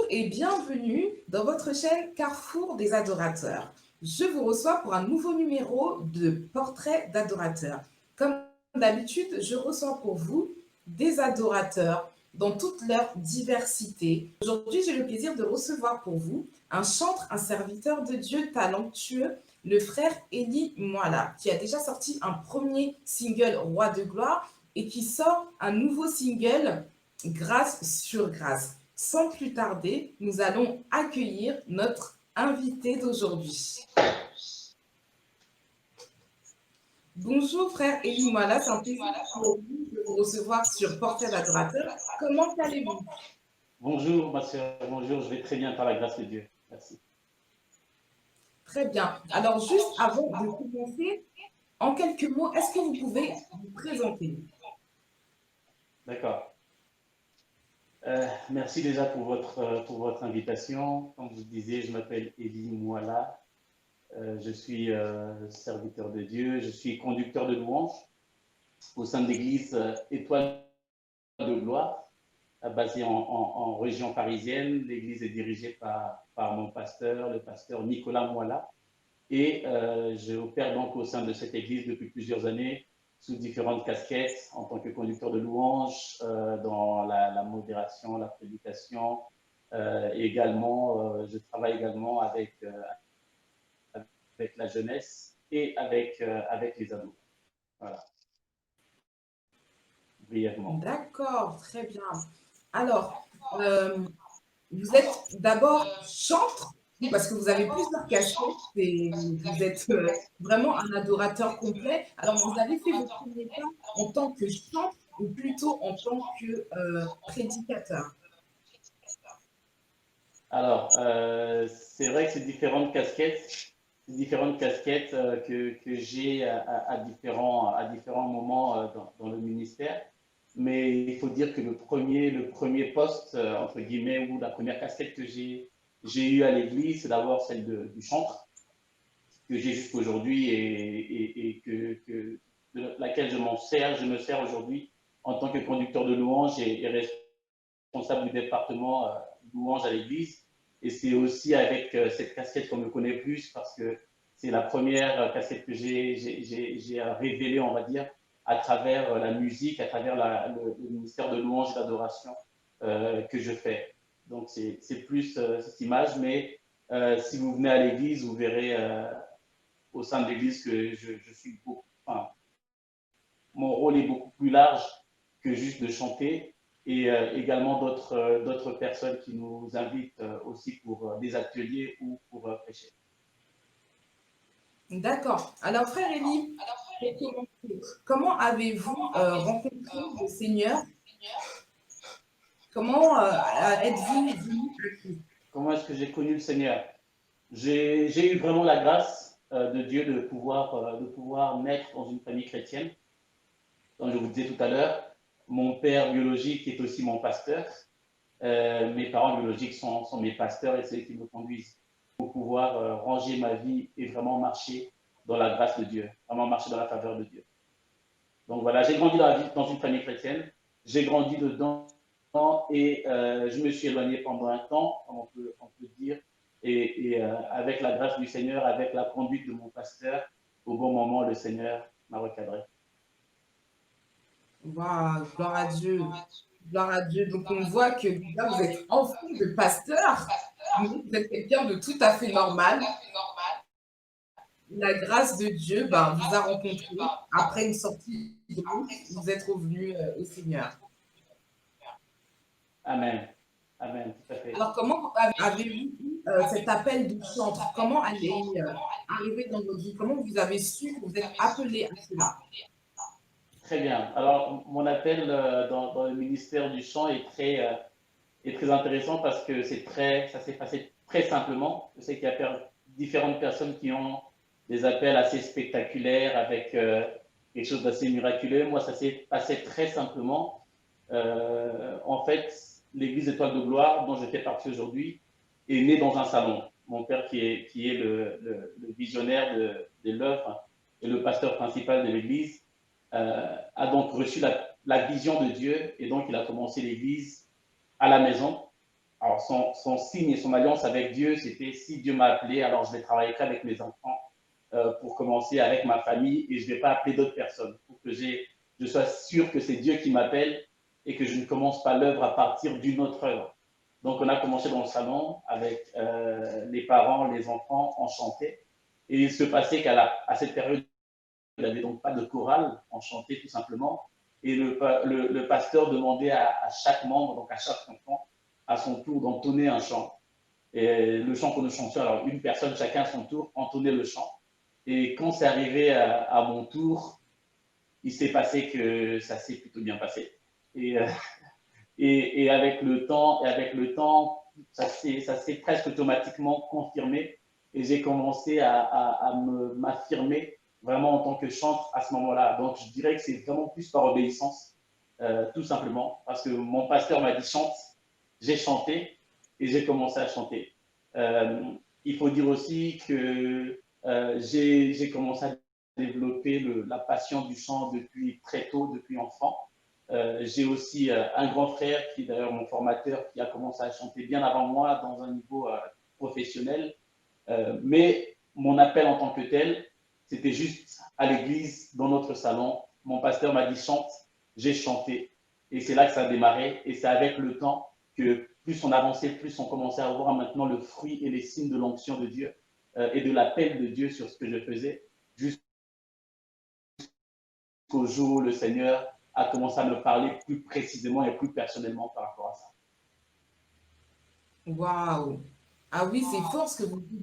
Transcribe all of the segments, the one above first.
et bienvenue dans votre chaîne Carrefour des adorateurs. Je vous reçois pour un nouveau numéro de Portrait d'adorateurs. Comme d'habitude, je reçois pour vous des adorateurs dans toute leur diversité. Aujourd'hui, j'ai le plaisir de recevoir pour vous un chantre, un serviteur de Dieu talentueux, le frère Eli Moala, qui a déjà sorti un premier single Roi de gloire et qui sort un nouveau single Grâce sur grâce. Sans plus tarder, nous allons accueillir notre invité d'aujourd'hui. Bonjour frère Eli Moala, c'est un plaisir pour vous de vous recevoir sur Portrait d'adorateur. Comment allez-vous? Bonjour, ma soeur, bonjour, je vais très bien par la grâce de Dieu. Merci. Très bien. Alors juste avant de commencer, en quelques mots, est-ce que vous pouvez vous présenter? D'accord. Merci déjà pour votre invitation. Comme vous disiez, je m'appelle Eli Mouala. Je suis serviteur de Dieu. Je suis conducteur de louanges au sein de l'église Étoile de gloire, basée en région parisienne. L'église est dirigée par mon pasteur, le pasteur Nicolas Mouala. Et je opère donc au sein de cette église depuis plusieurs années sous différentes casquettes en tant que conducteur de louanges, dans la modération, la prédication. Je travaille également avec la jeunesse et avec les ados. Voilà, brièvement. D'accord, très bien. Alors, vous êtes d'abord chantre, oui, parce que vous avez plusieurs casquettes et vous êtes vraiment un adorateur complet. Alors, vous avez fait vos premiers pas en tant que chantre ou plutôt en tant que prédicateur? Alors, c'est vrai que c'est différentes casquettes que j'ai à différents moments dans le ministère. Mais il faut dire que le premier poste, entre guillemets, ou la première casquette que j'ai eue à l'église, c'est d'abord celle du chantre, que j'ai jusqu'aujourd'hui de laquelle je me sers aujourd'hui en tant que conducteur de louanges et responsable du département louanges à l'église. Et c'est aussi avec cette casquette qu'on me connaît plus parce que c'est la première casquette que j'ai révélée, on va dire, à travers la musique, à travers le ministère de louange et d'adoration que je fais. Donc c'est plus cette image, mais si vous venez à l'église, vous verrez au sein de l'église que je suis beaucoup, enfin, mon rôle est beaucoup plus large que juste de chanter et également d'autres personnes qui nous invitent aussi pour des ateliers ou pour prêcher. D'accord. Alors, frère Élie, pour commencer, comment avez-vous rencontré le Seigneur? Comment êtes-vous venu à Christ? Comment est-ce que j'ai connu le Seigneur? J'ai eu vraiment la grâce de Dieu de pouvoir naître dans une famille chrétienne. Comme je vous disais tout à l'heure, mon père biologique est aussi mon pasteur. Mes parents biologiques sont mes pasteurs et c'est eux qui me conduisent pour pouvoir ranger ma vie et vraiment marcher dans la grâce de Dieu, vraiment marcher dans la faveur de Dieu. Donc voilà, j'ai grandi dans une famille chrétienne, j'ai grandi dedans et je me suis éloigné pendant un temps, on peut dire, avec la grâce du Seigneur, avec la conduite de mon pasteur, au bon moment, le Seigneur m'a recadré. Waouh, gloire à Dieu. Gloire à Dieu. Donc, on voit que déjà, vous êtes enfant de pasteur, mais vous êtes quelqu'un de tout à fait normal. La grâce de Dieu vous a rencontré. Après une sortie de route, vous êtes revenu au Seigneur. Amen. Amen, tout à fait. Alors, comment avez-vous eu cet appel de chantre? Comment elle est arrivée dans votre vie? Comment vous avez su que vous êtes appelé à cela? Très bien. Alors, mon appel dans le ministère du chant est très intéressant parce que ça s'est passé très simplement. Je sais qu'il y a différentes personnes qui ont des appels assez spectaculaires avec quelque chose d'assez miraculeux. Moi, ça s'est passé très simplement. En fait, l'église Étoile de gloire, dont je fais partie aujourd'hui, est née dans un salon. Mon père, qui est le visionnaire de l'œuvre et le pasteur principal de l'église, a donc reçu la vision de Dieu et donc il a commencé l'église à la maison. alors son signe et son alliance avec Dieu, c'était si Dieu m'a appelé, alors je vais travailler qu'avec mes enfants pour commencer avec ma famille et je ne vais pas appeler d'autres personnes pour que je sois sûr que c'est Dieu qui m'appelle et que je ne commence pas l'œuvre à partir d'une autre œuvre. Donc, on a commencé dans le salon avec les parents, les enfants, on chantait. Et il se passait à cette période, il n'y avait donc pas de chorale, on chantait tout simplement. Et le pasteur demandait à chaque membre, donc à chaque enfant, à son tour d'entonner un chant. Et le chant que nous chantions, alors une personne, chacun à son tour, entonnait le chant. Et quand c'est arrivé à mon tour, il s'est passé que ça s'est plutôt bien passé. Et, et avec le temps, ça s'est presque automatiquement confirmé. Et j'ai commencé à m'affirmer vraiment en tant que chantre à ce moment-là. Donc, je dirais que c'est vraiment plus par obéissance, tout simplement, parce que mon pasteur m'a dit chante, j'ai chanté et j'ai commencé à chanter. Euh, il faut dire aussi que j'ai commencé à développer la passion du chant depuis très tôt, depuis enfant. J'ai aussi un grand frère qui est d'ailleurs mon formateur, qui a commencé à chanter bien avant moi dans un niveau professionnel. Mais mon appel en tant que tel, c'était juste à l'église, dans notre salon. Mon pasteur m'a dit chante, j'ai chanté. Et c'est là que ça a démarré. Et c'est avec le temps que plus on avançait, plus on commençait à voir maintenant le fruit et les signes de l'onction de Dieu et de l'appel de Dieu sur ce que je faisais, jusqu'au jour où le Seigneur a commencé à me parler plus précisément et plus personnellement par rapport à ça. Waouh! Ah oui, c'est fort ce que vous dites.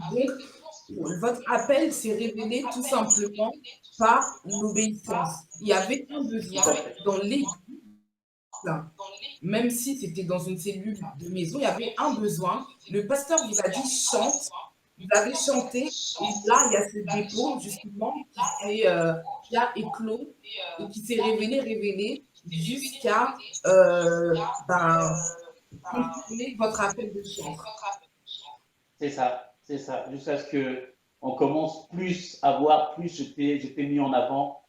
Donc, votre appel s'est révélé tout simplement par l'obéissance. Il y avait un Tout à besoin fait. dans l'église, même si c'était dans une cellule de maison, il y avait un besoin. Le pasteur vous a dit chante, vous avez chanté, et là, il y a ce dépôt justement qui a éclos et qui s'est révélé jusqu'à ben, confirmer votre appel de chantre. C'est ça. Jusqu'à ce qu'on commence plus à voir, plus j'étais mis en avant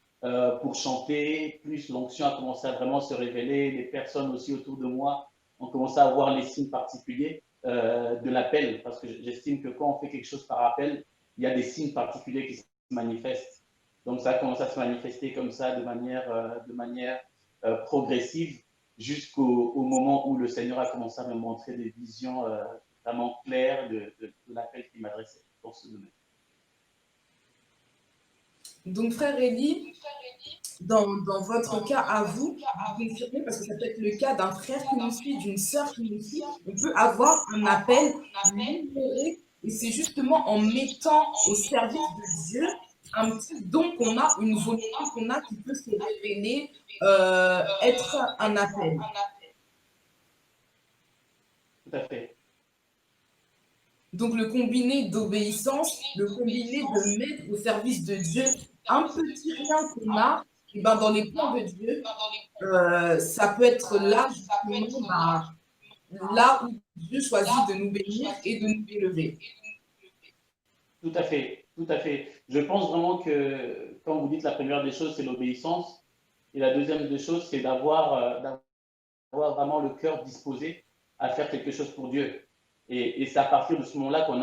pour chanter, plus l'onction a commencé à vraiment se révéler, les personnes aussi autour de moi ont commencé à voir les signes particuliers de l'appel, parce que j'estime que quand on fait quelque chose par appel, il y a des signes particuliers qui se manifestent. Donc ça a commencé à se manifester comme ça de manière progressive jusqu'au moment où le Seigneur a commencé à me montrer des visions vraiment clair de l'appel qu'il m'adressait dans ce domaine. Donc, frère Elie, dans votre cas à vous, vous confirmez, parce que ça peut être le cas d'un frère qui nous suit, d'une sœur qui nous suit, on peut avoir un appel libéré et c'est justement en mettant au service de Dieu un petit don qu'on a, une volonté qu'on a qui peut se révéler être un appel. Tout à fait. Donc le combiné d'obéissance, le combiné de mettre au service de Dieu un petit rien qu'on a, et ben dans les plans de Dieu, ça peut être là justement ben, là où Dieu choisit de nous bénir et de nous élever. Tout à fait. Tout à fait. Je pense vraiment que, quand vous dites la première des choses, c'est l'obéissance. Et la deuxième des choses, c'est d'avoir vraiment le cœur disposé à faire quelque chose pour Dieu. Et c'est à partir de ce moment-là qu'on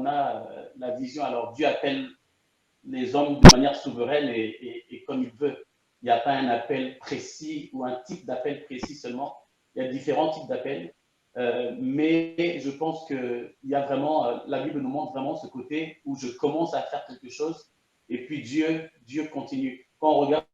a la vision. Alors, Dieu appelle les hommes de manière souveraine et comme il veut. Il n'y a pas un appel précis ou un type d'appel précis seulement. Il y a différents types d'appels. Mais je pense qu'il y a vraiment, la Bible nous montre vraiment ce côté où je commence à faire quelque chose et puis Dieu continue. Quand on regarde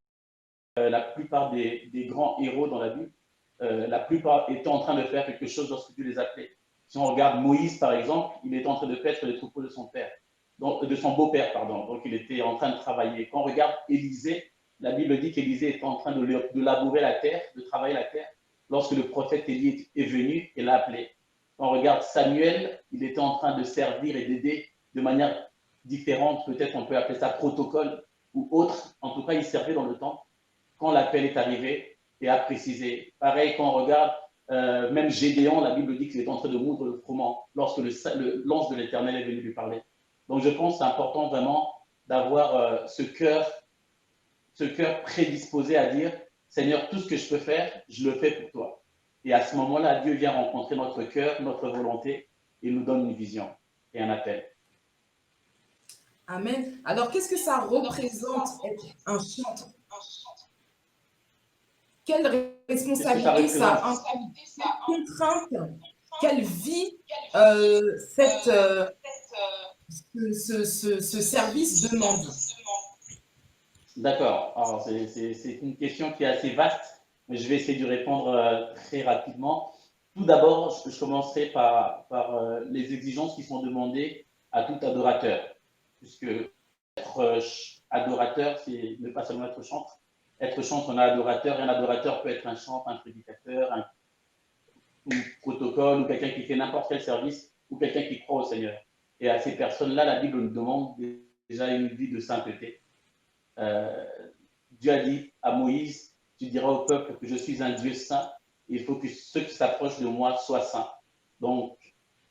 la plupart des grands héros dans la Bible, la plupart étaient en train de faire quelque chose lorsque Dieu les appelait. Si on regarde Moïse, par exemple, il était en train de paître les troupeaux de son père, donc, de son beau-père, pardon. Donc, il était en train de travailler. Quand on regarde Élisée, la Bible dit qu'Élisée était en train de labourer la terre, de travailler la terre, lorsque le prophète Élie est venu et l'a appelé. Quand on regarde Samuel, il était en train de servir et d'aider de manière différente, peut-être on peut appeler ça protocole ou autre. En tout cas, il servait dans le temps quand l'appel est arrivé et a précisé. Pareil, quand on regarde même Gédéon, la Bible dit qu'il est en train de moudre le froment lorsque l'ange de l'Éternel est venu lui parler. Donc je pense que c'est important vraiment d'avoir ce cœur prédisposé à dire, Seigneur, tout ce que je peux faire, je le fais pour toi. Et à ce moment-là, Dieu vient rencontrer notre cœur, notre volonté, et nous donne une vision et un appel. Amen. Alors, qu'est-ce que ça représente être un chanteur? Quelle Qu'est-ce que ça responsabilité ça représente? implique? Quelle contrainte? Quelle vie cette, ce service demande? D'accord. Alors, c'est une question qui est assez vaste, mais je vais essayer de répondre très rapidement. Tout d'abord, je commencerai par les exigences qui sont demandées à tout adorateur, puisque être adorateur, c'est ne pas seulement être chantre. Être chantre, on a adorateur, et un adorateur peut être un chantre, un prédicateur, un protocole, ou quelqu'un qui fait n'importe quel service, ou quelqu'un qui croit au Seigneur. Et à ces personnes-là, la Bible nous demande déjà une vie de sainteté. Dieu a dit à Moïse, tu diras au peuple que je suis un Dieu saint, et il faut que ceux qui s'approchent de moi soient saints. Donc,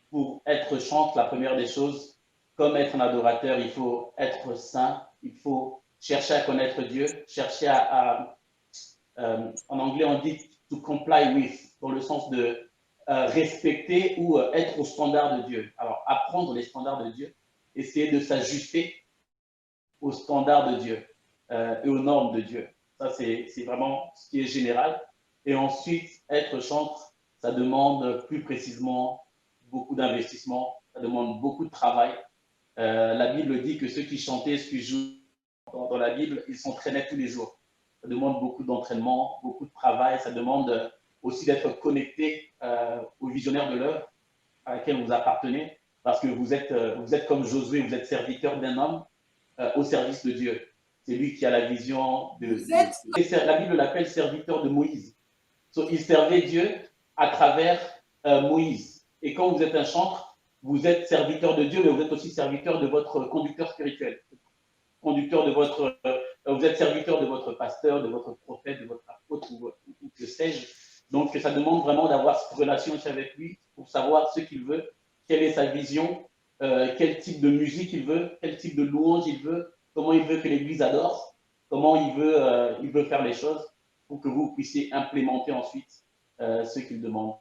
pour être chantre, la première des choses, comme être un adorateur, il faut être saint, il faut chercher à connaître Dieu, chercher en anglais on dit to comply with, dans le sens de respecter ou être au standard de Dieu. Alors, apprendre les standards de Dieu, essayer de s'ajuster aux standards de Dieu et aux normes de Dieu. Ça, c'est vraiment ce qui est général. Et ensuite, être chantre, ça demande plus précisément beaucoup d'investissement, ça demande beaucoup de travail. La Bible dit que ceux qui chantaient, ceux qui jouent dans la Bible, ils s'entraînaient tous les jours. Ça demande beaucoup d'entraînement, beaucoup de travail, ça demande aussi d'être connecté au visionnaire de l'œuvre à laquelle vous appartenez, parce que vous êtes comme Josué, vous êtes serviteur d'un homme au service de Dieu. C'est lui qui a la vision la Bible l'appelle serviteur de Moïse. Il servait Dieu à travers Moïse. Et quand vous êtes un chantre, vous êtes serviteur de Dieu, mais vous êtes aussi serviteur de votre conducteur spirituel. Conducteur de votre, vous êtes serviteur de votre pasteur, de votre prophète, de votre apôtre ou que sais-je. Donc, ça demande vraiment d'avoir cette relation avec lui pour savoir ce qu'il veut, quelle est sa vision, quel type de musique il veut, quel type de louange il veut, comment il veut que l'Église adore, comment il veut faire les choses pour que vous puissiez implémenter ensuite ce qu'il demande.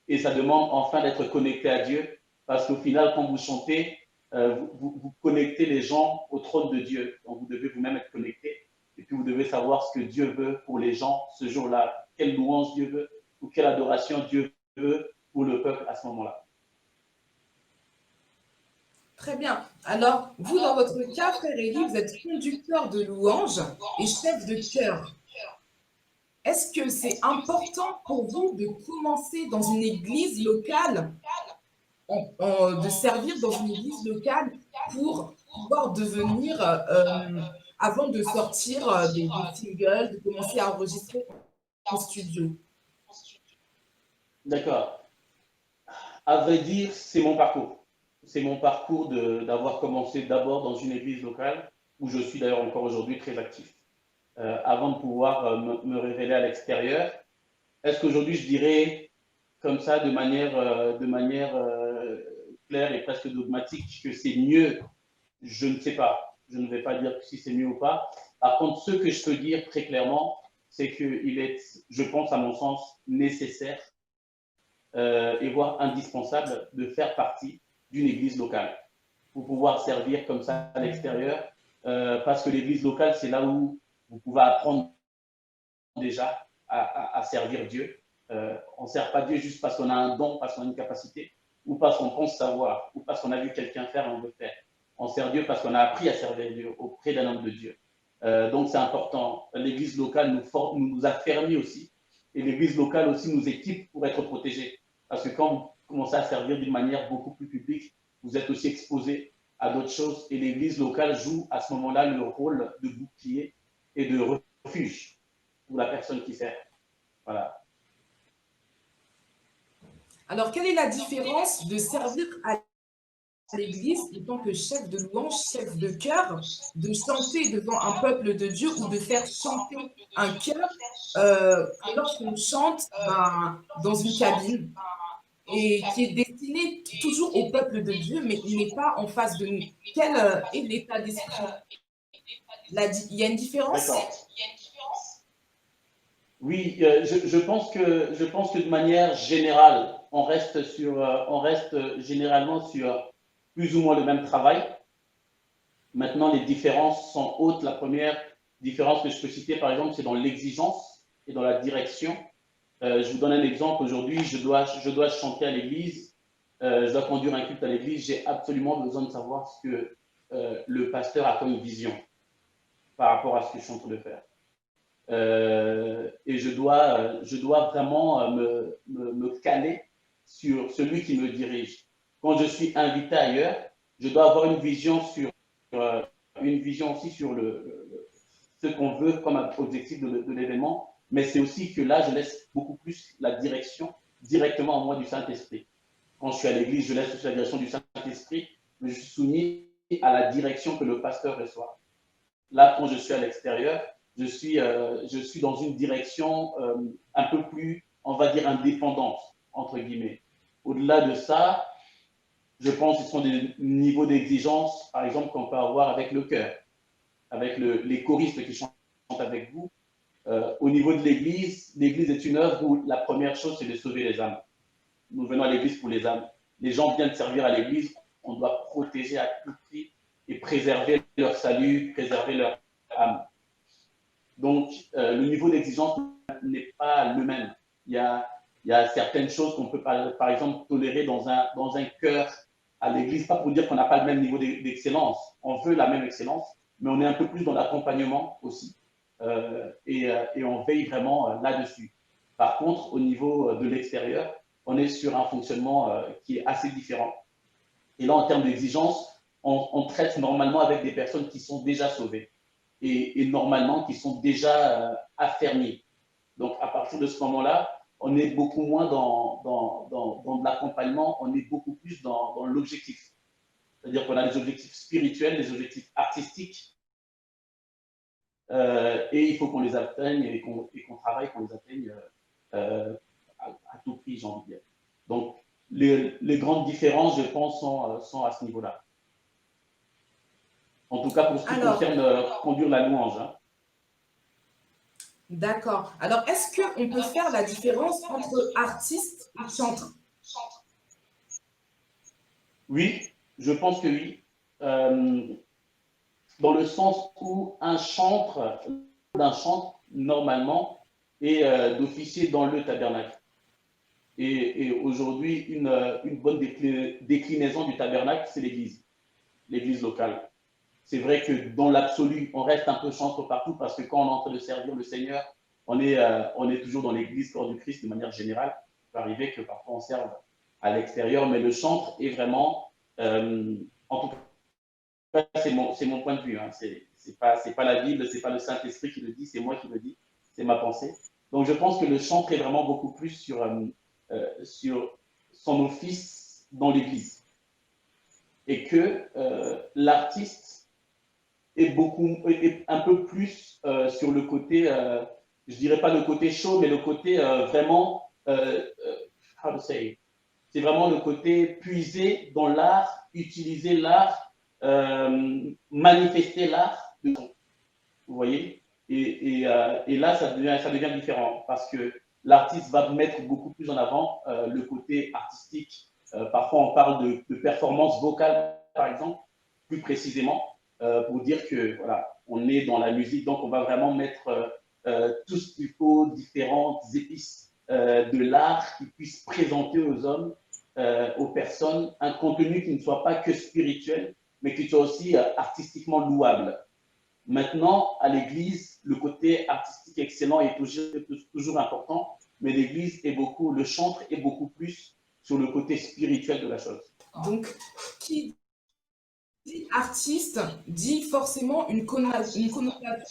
Et ça demande enfin d'être connecté à Dieu, parce qu'au final, quand vous chantez, vous connectez les gens au trône de Dieu. Donc, vous devez vous-même être connecté. Et puis, vous devez savoir ce que Dieu veut pour les gens ce jour-là. Quelle louange Dieu veut ou quelle adoration Dieu veut pour le peuple à ce moment-là. Très bien. Alors, vous, dans votre cas, frère Élie, vous êtes conducteur de louanges et chef de chœur. Est-ce que c'est important pour vous de commencer dans une église locale, de servir dans une église locale pour pouvoir devenir, avant de sortir des singles, de commencer à enregistrer en studio? D'accord. À vrai dire, c'est mon parcours. C'est mon parcours d'avoir commencé d'abord dans une église locale, où je suis d'ailleurs encore aujourd'hui très actif, avant de pouvoir me révéler à l'extérieur. Est-ce qu'aujourd'hui, je dirais comme ça, de manière claire et presque dogmatique, que c'est mieux? Je ne sais pas. Je ne vais pas dire si c'est mieux ou pas. Par contre, ce que je peux dire très clairement, c'est qu'il est, je pense à mon sens, nécessaire et voire indispensable de faire partie d'une église locale pour pouvoir servir comme ça à l'extérieur, parce que l'église locale, c'est là où vous pouvez apprendre déjà à servir Dieu. On ne sert pas Dieu juste parce qu'on a un don, parce qu'on a une capacité, ou parce qu'on pense savoir, ou parce qu'on a vu quelqu'un faire et on veut faire. On sert Dieu parce qu'on a appris à servir Dieu auprès d'un homme de Dieu. Donc c'est important. L'église locale nous affermit aussi, et l'église locale aussi nous équipe pour être protégés. Parce que quand vous commencez à servir d'une manière beaucoup plus publique, vous êtes aussi exposé à d'autres choses, et l'église locale joue à ce moment-là le rôle de bouclier et de refuge pour la personne qui sert. Voilà. Alors, quelle est la différence de servir à l'église en tant que chef de louange, chef de chœur, de chanter devant un peuple de Dieu ou de faire chanter un chœur lorsqu'on chante dans une cabine et qui est destiné toujours au peuple de Dieu, mais il n'est pas en face de nous? Quel est l'état d'esprit? Il y a une différence? D'accord. Oui, je pense que de manière générale, on reste généralement sur plus ou moins le même travail. Maintenant, les différences sont hautes. La première différence que je peux citer, par exemple, c'est dans l'exigence et dans la direction. Je vous donne un exemple. Aujourd'hui, je dois chanter à l'église, je dois conduire un culte à l'église. J'ai absolument besoin de savoir ce que le pasteur a comme vision par rapport à ce que je suis en train de faire. Et je dois vraiment me caler sur celui qui me dirige. Quand je suis invité ailleurs, je dois avoir euh, une vision aussi sur ce qu'on veut comme objectif de l'événement, mais c'est aussi que là, je laisse beaucoup plus la direction directement à moi du Saint-Esprit. Quand je suis à l'église, je laisse aussi la direction du Saint-Esprit, mais je suis soumis à la direction que le pasteur reçoit. Là, quand je suis à l'extérieur, je suis dans une direction un peu plus, on va dire, indépendante, entre guillemets. Au-delà de ça, je pense que ce sont des niveaux d'exigence, par exemple, qu'on peut avoir avec le chœur, avec les choristes qui chantent avec vous. Au niveau de l'Église, l'Église est une œuvre où la première chose, c'est de sauver les âmes. Nous venons à l'Église pour les âmes. Les gens viennent servir à l'Église, on doit protéger à tout prix et préserver leur salut, préserver leur âme. Donc, le niveau d'exigence n'est pas le même. Il y a certaines choses qu'on peut, par exemple, tolérer dans un chœur à l'église, pas pour dire qu'on n'a pas le même niveau d'excellence. On veut la même excellence, mais on est un peu plus dans l'accompagnement aussi. Et on veille vraiment là-dessus. Par contre, au niveau de l'extérieur, on est sur un fonctionnement qui est assez différent. Et là, en termes d'exigence, on traite normalement avec des personnes qui sont déjà sauvées et normalement qui sont déjà affermis. Donc, à partir de ce moment-là, on est beaucoup moins dans de l'accompagnement, on est beaucoup plus dans l'objectif. C'est-à-dire qu'on a des objectifs spirituels, des objectifs artistiques, et il faut qu'on les atteigne et qu'on travaille, qu'on les atteigne à tout prix, j'ai envie de dire. Donc, les grandes différences, je pense, sont à ce niveau-là. En tout cas, pour ce qui Alors, concerne conduire la louange. Hein. d'accord. Alors, est-ce qu'on peut faire la différence entre artiste et chanteur? Oui, je pense que oui. Euh, Dans le sens où un chantre, d'un chantre, normalement, est d'officier dans le tabernacle. Et aujourd'hui, une bonne déclinaison du tabernacle, c'est l'église locale. C'est vrai que dans l'absolu, on reste un peu chantre partout parce que quand on est en train de servir le Seigneur, on est toujours dans l'église corps du Christ de manière générale. Il peut arriver que parfois on serve à l'extérieur, mais le chantre est vraiment, en tout cas, c'est mon point de vue. Hein. C'est pas la Bible, c'est pas le Saint-Esprit qui le dit, c'est moi qui le dis, c'est ma pensée. Donc je pense que le chantre est vraiment beaucoup plus sur son office dans l'église et que l'artiste est un peu plus sur le côté, je dirais pas le côté show, mais le côté vraiment, how to say, c'est vraiment le côté puiser dans l'art, utiliser l'art, manifester l'art. Vous voyez et là, ça devient différent parce que l'artiste va mettre beaucoup plus en avant le côté artistique. Parfois, on parle de performance vocale, par exemple, plus précisément, pour dire que voilà, on est dans la musique, donc on va vraiment mettre tout ce qu'il faut, différentes épices de l'art qui puissent présenter aux hommes, aux personnes, un contenu qui ne soit pas que spirituel, mais qui soit aussi artistiquement louable. Maintenant, à l'église, le côté artistique excellent est toujours important, mais l'église est beaucoup, le chantre est beaucoup plus sur le côté spirituel de la chose. Donc, qui dit artiste dit forcément une connotation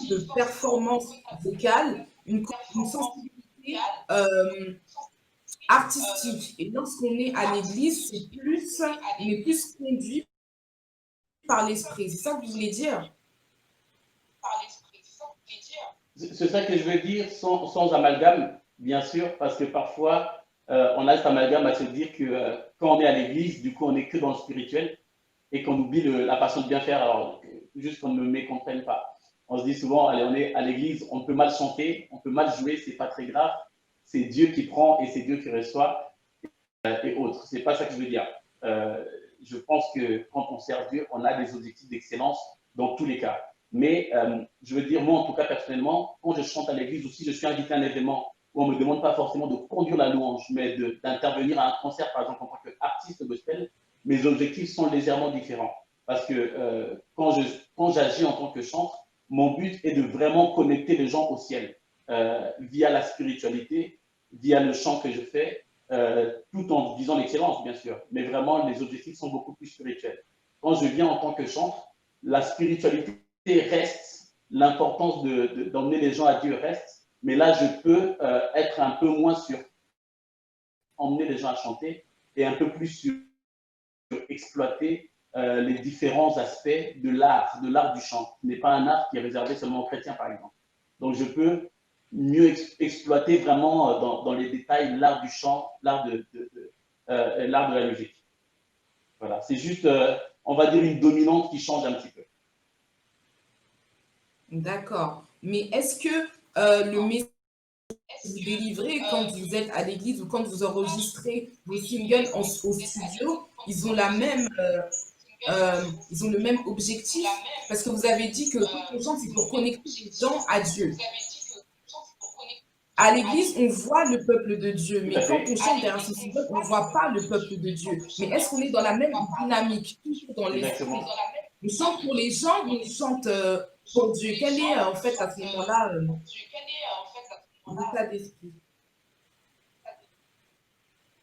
de performance vocale, une sensibilité euh, artistique. Et lorsqu'on est à l'église, on est plus conduit par l'esprit. C'est ça que vous voulez dire? C'est ça que je veux dire sans amalgame, bien sûr, parce que parfois, on a cet amalgame à se dire que quand on est à l'église, du coup, on n'est que dans le spirituel et qu'on oublie la passion de bien faire, alors juste qu'on ne me mécomprenne pas. On se dit souvent, allez, on est à l'église, on peut mal chanter, on peut mal jouer, c'est pas très grave. C'est Dieu qui prend et c'est Dieu qui reçoit et autres. C'est pas ça que je veux dire. Je pense que quand on sert Dieu, on a des objectifs d'excellence dans tous les cas. Mais je veux dire, moi, en tout cas, personnellement, quand je chante à l'église aussi, je suis invité à un événement où on ne me demande pas forcément de conduire la louange, mais d'intervenir à un concert, par exemple, en tant qu'artiste gospel. Mes objectifs sont légèrement différents. Parce que quand j'agis en tant que chanteur, mon but est de vraiment connecter les gens au ciel via la spiritualité, via le chant que je fais, tout en visant l'excellence, bien sûr. Mais vraiment, les objectifs sont beaucoup plus spirituels. Quand je viens en tant que chanteur, la spiritualité reste, l'importance d'emmener les gens à Dieu reste, mais là, je peux être un peu moins sur emmener les gens à chanter et un peu plus sur exploiter les différents aspects de l'art du chant. Ce n'est pas un art qui est réservé seulement aux chrétiens, par exemple. Donc, je peux mieux exploiter vraiment dans les détails l'art du chant, l'art l'art de la musique. Voilà, c'est juste, on va dire, une dominante qui change un petit peu. D'accord. Mais est-ce que le message que vous délivrez quand vous êtes à l'église ou quand vous enregistrez vos singles au studio, ils ont ils ont le même objectif? Parce que vous avez dit que quand on chante, c'est pour connecter les gens à Dieu. À l'église, on voit le peuple de Dieu, mais quand on chante derrière ce single, on ne voit pas le peuple de Dieu. Mais est-ce qu'on est dans la même dynamique, toujours dans l'esprit? On chante pour les gens ou on chante pour Dieu? Quel est en fait à ce moment-là l'état d'esprit?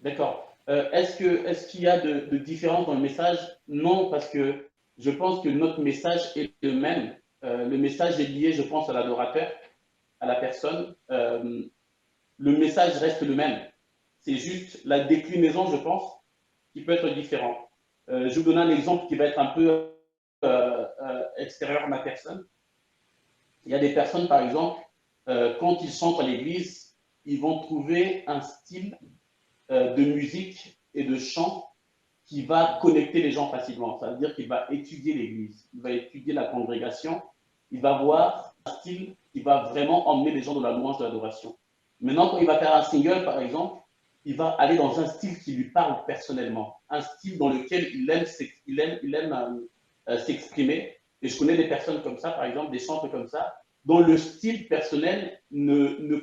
D'accord. Est-ce qu'il y a de différence dans le message? Non, parce que je pense que notre message est le même. Le message est lié, je pense, à l'adorateur, à la personne. Le message reste le même. C'est juste la déclinaison, je pense, qui peut être différente. Je vous donne un exemple qui va être un peu extérieur à ma personne. Il y a des personnes, par exemple, quand ils chantent à l'église, ils vont trouver un style de musique et de chant qui va connecter les gens facilement. Ça veut dire qu'il va étudier l'église, il va étudier la congrégation, il va voir un style qui va vraiment emmener les gens dans la louange de l'adoration. Maintenant, quand il va faire un single, par exemple, il va aller dans un style qui lui parle personnellement, un style dans lequel il aime s'exprimer. Et je connais des personnes comme ça, par exemple, des chanteurs comme ça, dont le style personnel ne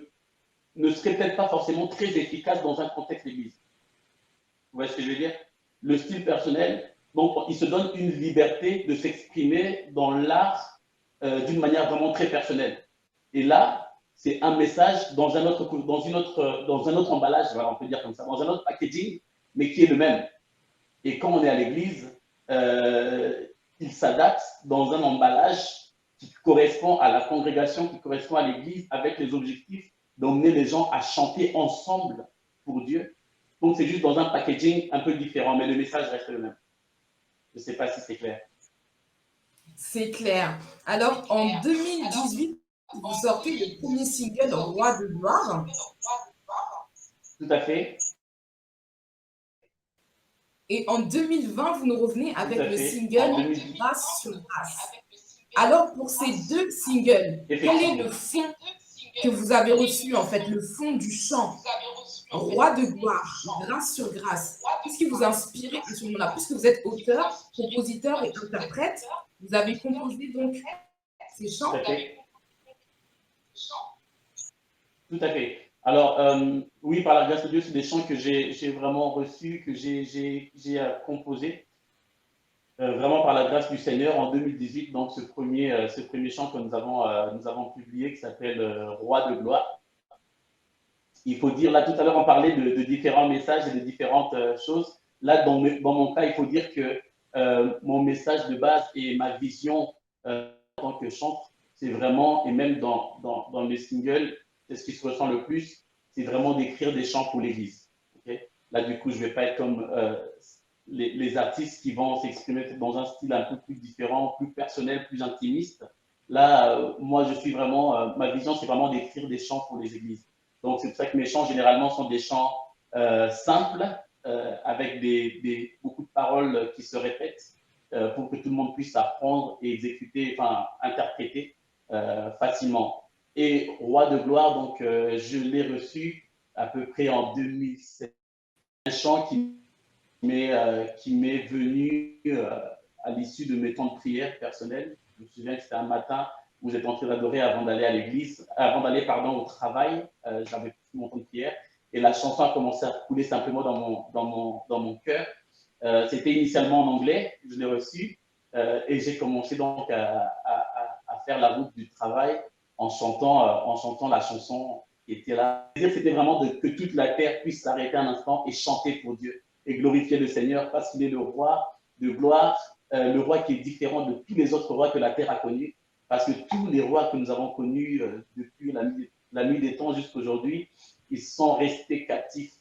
serait peut-être pas forcément très efficace dans un contexte d'église. Vous voyez ce que je veux dire? Le style personnel, donc il se donne une liberté de s'exprimer dans l'art d'une manière vraiment très personnelle. Et là, c'est un message dans un autre emballage, voilà, on peut dire comme ça, dans un autre packaging, mais qui est le même. Et quand on est à l'église, il s'adapte dans un emballage qui correspond à la congrégation, qui correspond à l'église, avec les objectifs d'emmener les gens à chanter ensemble pour Dieu. Donc, c'est juste dans un packaging un peu différent, mais le message reste le même. Je ne sais pas si c'est clair. C'est clair. Alors, en 2018, vous sortez le premier single Roi de gloire. Tout à fait. Et en 2020, vous nous revenez avec le single Grâce sur grâce. Alors, pour ces deux singles, quel est le fond que vous avez reçu, en fait, le fond du chant? Roi de gloire, grâce sur grâce. Qu'est-ce qui vous a inspiré à ce moment-là? Puisque vous êtes auteur, compositeur et interprète, vous avez composé donc ces chants. Tout à fait. Tout à fait. Alors, oui, par la grâce de Dieu, c'est des chants que j'ai vraiment reçus, que j'ai composés, vraiment par la grâce du Seigneur en 2018. Donc, ce premier chant que nous avons publié qui s'appelle Roi de gloire. Il faut dire, là tout à l'heure on parlait de différents messages et de différentes choses. Là, dans mon cas, il faut dire que mon message de base et ma vision en tant que chanteur, c'est vraiment, et même dans mes singles, c'est ce qui se ressent le plus, c'est vraiment d'écrire des chants pour l'église. Okay? Là, du coup, je ne vais pas être comme les artistes qui vont s'exprimer dans un style un peu plus différent, plus personnel, plus intimiste. Là, moi, je suis vraiment, ma vision, c'est vraiment d'écrire des chants pour les églises. Donc, c'est pour ça que mes chants, généralement, sont des chants simples, avec beaucoup de paroles qui se répètent pour que tout le monde puisse apprendre et exécuter, enfin, interpréter. facilement. Et Roi de gloire, donc je l'ai reçu à peu près en 2007. Un chant qui m'est venu à l'issue de mes temps de prière personnels. Je me souviens que c'était un matin où j'étais en train d'adorer avant d'aller à l'église, avant d'aller au travail. J'avais pris mon temps de prière et la chanson a commencé à couler simplement dans mon cœur. C'était initialement en anglais, je l'ai reçu et j'ai commencé donc à faire la route du travail en chantant la chanson qui était là. C'était vraiment que toute la terre puisse s'arrêter un instant et chanter pour Dieu et glorifier le Seigneur parce qu'il est le roi de gloire, le roi qui est différent de tous les autres rois que la terre a connus. Parce que tous les rois que nous avons connus depuis la nuit des temps jusqu'à aujourd'hui, ils sont restés captifs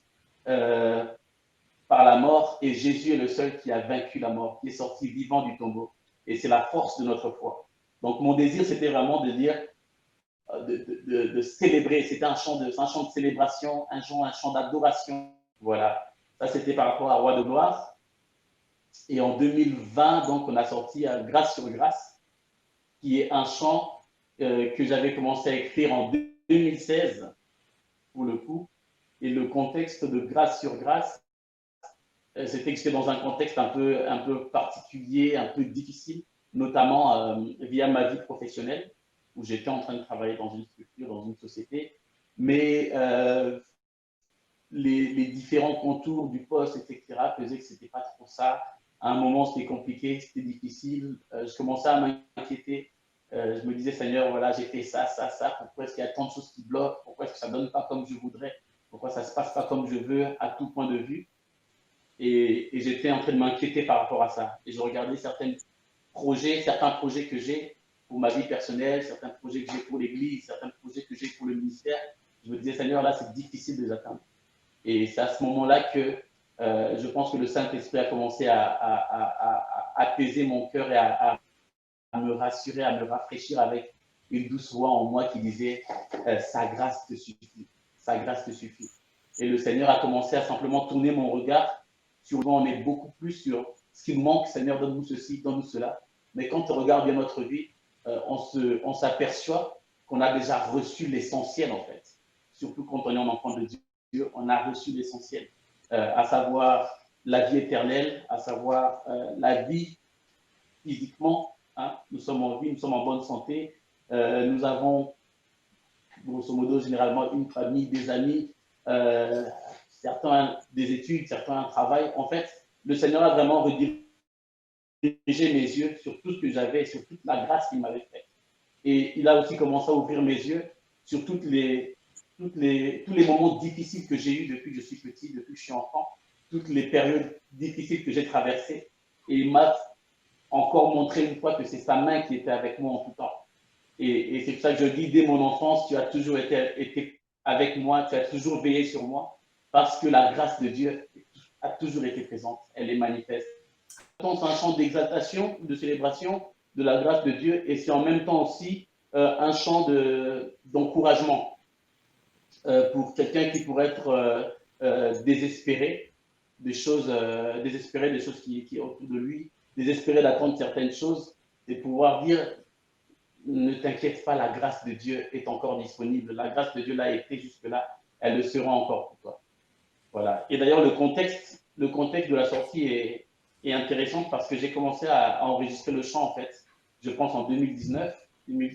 par la mort et Jésus est le seul qui a vaincu la mort, qui est sorti vivant du tombeau. Et c'est la force de notre foi. Donc mon désir, c'était vraiment de dire, de célébrer. C'était un chant de célébration, un chant d'adoration. Voilà. Ça, c'était par rapport à Roi de gloire. Et en 2020, donc, on a sorti Grâce sur grâce, qui est un chant que j'avais commencé à écrire en 2016, pour le coup. Et le contexte de Grâce sur grâce, c'était que j'étais dans un contexte un peu particulier, un peu difficile, notamment via ma vie professionnelle, où j'étais en train de travailler dans une structure, dans une société, mais les différents contours du poste, etc., faisaient que c'était pas trop ça. À un moment, c'était compliqué, c'était difficile. Je commençais à m'inquiéter. Je me disais, Seigneur, voilà, j'ai fait ça, ça, ça. Pourquoi est-ce qu'il y a tant de choses qui bloquent? Pourquoi est-ce que ça ne donne pas comme je voudrais? Pourquoi ça ne se passe pas comme je veux à tout point de vue? Et j'étais en train de m'inquiéter par rapport à ça. Et je regardais certains projets que j'ai pour ma vie personnelle, certains projets que j'ai pour l'Église, certains projets que j'ai pour le ministère. Je me disais, Seigneur, là, c'est difficile de les atteindre. Et c'est à ce moment-là que je pense que le Saint-Esprit a commencé à apaiser mon cœur et à me rassurer, à me rafraîchir avec une douce voix en moi qui disait sa grâce te suffit, sa grâce te suffit. Et le Seigneur a commencé à simplement tourner mon regard sur moi. On est beaucoup plus sur ce qui nous manque. Seigneur, donne-nous ceci, donne-nous cela. Mais quand on regarde bien notre vie, on s'aperçoit qu'on a déjà reçu l'essentiel en fait. Surtout quand on est un enfant de Dieu, on a reçu l'essentiel, à savoir la vie éternelle, à savoir la vie physiquement. Hein, nous sommes en vie, nous sommes en bonne santé. Nous avons, grosso modo, généralement une famille, des amis, certains des études, certains un travail. En fait, le Seigneur a vraiment redirigé mes yeux sur tout ce que j'avais, sur toute la grâce qu'il m'avait faite. Et il a aussi commencé à ouvrir mes yeux sur tous les moments difficiles que j'ai eus depuis que je suis petit, depuis que je suis enfant, toutes les périodes difficiles que j'ai traversées. Et il m'a encore montré une fois que c'est sa main qui était avec moi en tout temps. Et c'est pour ça que je dis, dès mon enfance, tu as toujours été avec moi, tu as toujours veillé sur moi, parce que la grâce de Dieu a toujours été présente, elle est manifeste. C'est un chant d'exaltation, de célébration de la grâce de Dieu, et c'est en même temps aussi un chant d'encouragement pour quelqu'un qui pourrait être désespéré, des choses qui sont autour de lui, désespéré d'attendre certaines choses, et pouvoir dire, ne t'inquiète pas, la grâce de Dieu est encore disponible. La grâce de Dieu l'a été jusque-là, elle le sera encore pour toi. Voilà. Et d'ailleurs, le contexte de la sortie est intéressant parce que j'ai commencé à enregistrer le chant, en fait, je pense en 2019,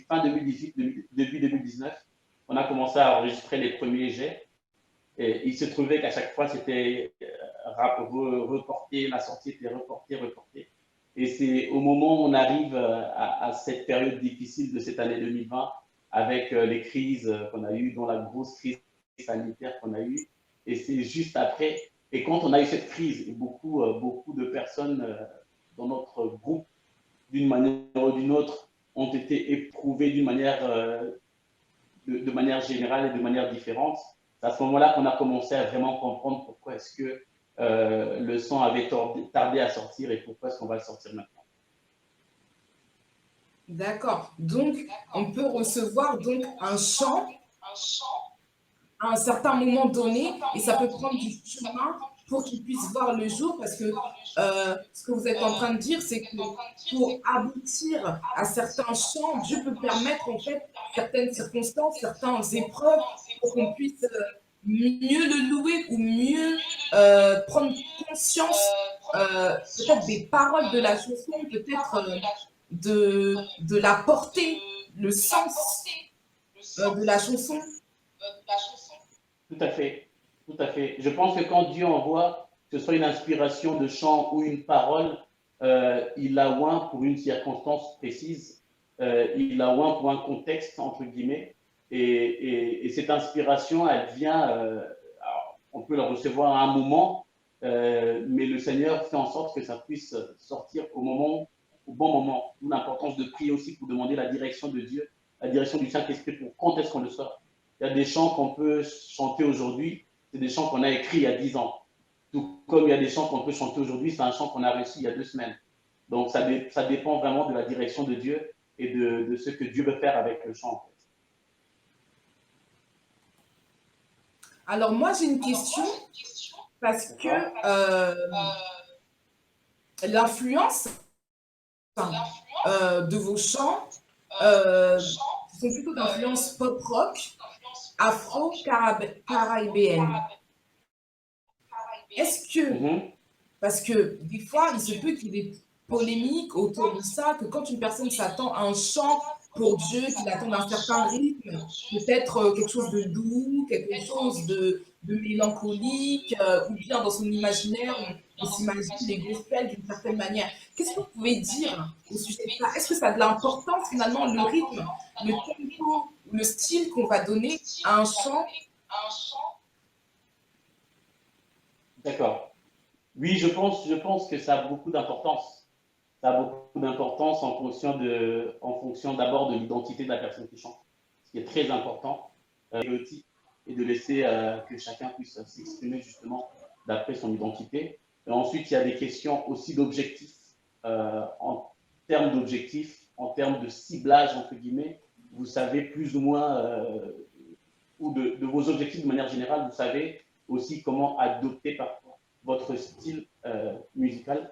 fin 2018, début 2019. On a commencé à enregistrer les premiers jets. Et il se trouvait qu'à chaque fois, c'était reporté, la sortie était reportée. Et c'est au moment où on arrive à cette période difficile de cette année 2020, avec les crises qu'on a eues, dont la grosse crise sanitaire qu'on a eue. Et c'est juste après, et quand on a eu cette crise, beaucoup de personnes dans notre groupe, d'une manière ou d'une autre, ont été éprouvées de manière générale et de manière différente. C'est à ce moment-là qu'on a commencé à vraiment comprendre pourquoi est-ce que le son avait tardé à sortir et pourquoi est-ce qu'on va le sortir maintenant. D'accord. Donc, on peut recevoir donc un chant à un certain moment donné et ça peut prendre du chemin pour qu'ils puissent voir le jour, parce que ce que vous êtes en train de dire, c'est que pour aboutir à certains chants, Dieu peut permettre en fait certaines circonstances, certaines épreuves pour qu'on puisse mieux le louer ou mieux prendre conscience peut-être des paroles de la chanson, peut-être de la portée, le sens de la chanson. Tout à fait, tout à fait. Je pense que quand Dieu envoie, que ce soit une inspiration de chant ou une parole, il la oint pour une circonstance précise, il la oint pour un contexte, entre guillemets, et cette inspiration, elle vient, on peut la recevoir à un moment, mais le Seigneur fait en sorte que ça puisse sortir au bon moment. D'où l'importance de prier aussi pour demander la direction de Dieu, la direction du Saint-Esprit pour quand est-ce qu'on le sort. Il y a des chants qu'on peut chanter aujourd'hui, c'est des chants qu'on a écrits il y a 10 ans. Tout comme il y a des chants qu'on peut chanter aujourd'hui, c'est un chant qu'on a réussi il y a 2 semaines. Donc ça dépend vraiment de la direction de Dieu et de ce que Dieu veut faire avec le chant. En fait. Alors moi j'ai une question parce que l'influence de vos chants sont plutôt d'influence pop-rock, afro-caribéenne. Est-ce que, parce que des fois, il se peut qu'il y ait des polémiques autour de ça, que quand une personne s'attend à un chant pour Dieu, qu'il attend un certain rythme, peut-être quelque chose de doux, quelque chose de mélancolique, ou bien dans son imaginaire, on s'imagine les gospels d'une certaine manière. Qu'est-ce que vous pouvez dire au sujet de ça? Est-ce que ça a de l'importance finalement, le rythme, le tempo, le style qu'on va donner à un chant? D'accord. Oui, je pense que ça a beaucoup d'importance. Ça a beaucoup d'importance en fonction d'abord de l'identité de la personne qui chante, ce qui est très important, et de laisser que chacun puisse s'exprimer justement d'après son identité. Et ensuite, il y a des questions aussi d'objectifs. En termes d'objectifs, en termes de ciblage, entre guillemets, vous savez plus ou moins, ou de vos objectifs de manière générale, vous savez aussi comment adopter parfois votre style musical